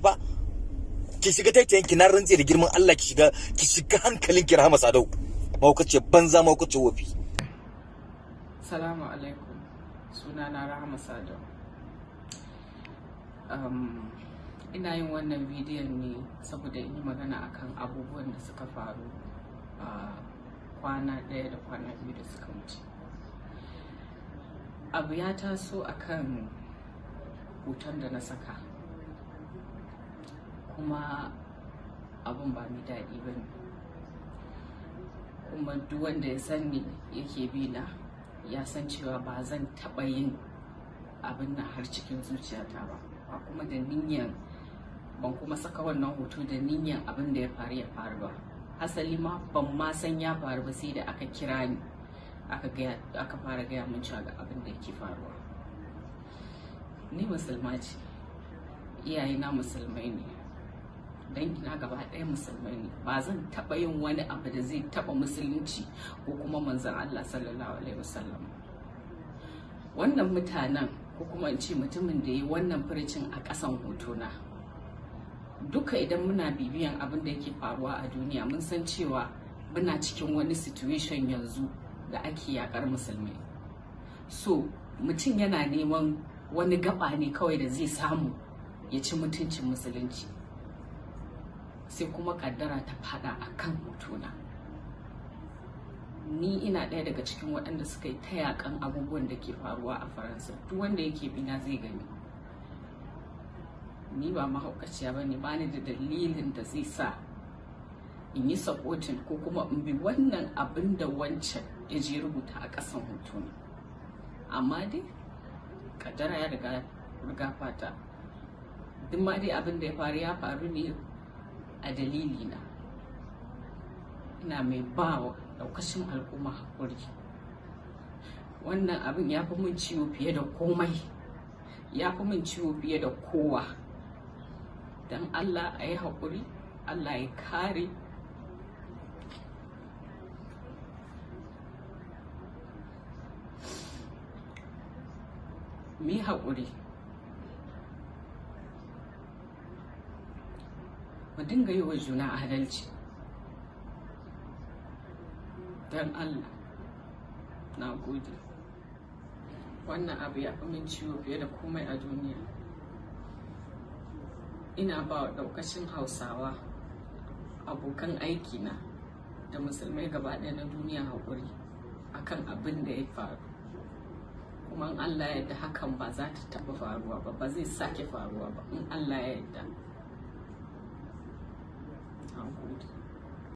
fa ki shiga taitayen ki na rantse da girman Allah ki shiga hankalin ki rahama sadau maukace banza maukace wofi. Assalamu alaikum, sunana rahama sadau. Ina yin wannan bidiyon ne saboda in yi magana akan abubuwan da suka faru a kwana ɗaya da kwana biyu da suka wuce. Abu ya taso akan hoton da na saka, kuma abun ba mai daɗi ba ne, kuma duk wanda ya san ni yake bi na ya san cewa ba zan taɓa yin abin nan har cikin zuciyata ba kuma da niyyar, ban kuma saka wannan hoto da niyyar abin da ya faru ba. Hasali ma ban ma san ya faru ba sai da aka kira ni aka fara gaya min cewa ga abin da yake faruwa. Ni musulma ce, iyayena musulmai ne, dangina gaba ɗaya musulmai ne. Ba zan taɓa yin wani abu da zai taɓa musulunci ko kuma manzon Allah sallallahu alaihi wasallam. Wannan mutanen, ko kuma in ce mutumin da yi wannan furicin a ƙasan hotona, duka idan muna bibiyan abin da yake faruwa a duniya mun san cewa muna cikin wani situation yanzu da ake yakar musulmai. So mutum yana neman wani gaba ne kawai da zai samu ya ci mutuncin musulunci, sai kuma kaddara ta fada akan hotona. Ni ina ɗaya daga cikin waɗanda suka yi ta yakan abubuwan da ke faruwa a Faransa. Duk wanda yake bina zai gani. Ni ba mahaukaciya ba ne, ba ni da dalilin da zai sa in yi supporting ko kuma in bi wannan abin da wancan ya je rubuta a ƙasan hotuna. Amma dai kaddara ya riga fata. Duk ma dai abin da ya faru ne a dalilina. Ina mai bawa daukashin al'umma hakuri. Wannan abin ya fi min ciwo fiye da komai, ya fi min ciwo fiye da kowa. Dan Allah a yi hakuri, Allah ya kare. Mu yi hakuri, mu dinga yi wa juna adalci. Dan Allah, na gode. Wannan abu ya fi min ciwo fiye da komai a duniya. Ina ba wa daukashin Hausawa, abokan aikina da musulmai gaba ɗaya na duniya haƙuri akan abin da ya faru. Kuma in Allah ya yarda hakan ba za ta taɓa faruwa ba, ba zai sake faruwa ba in Allah ya yarda. Na gode.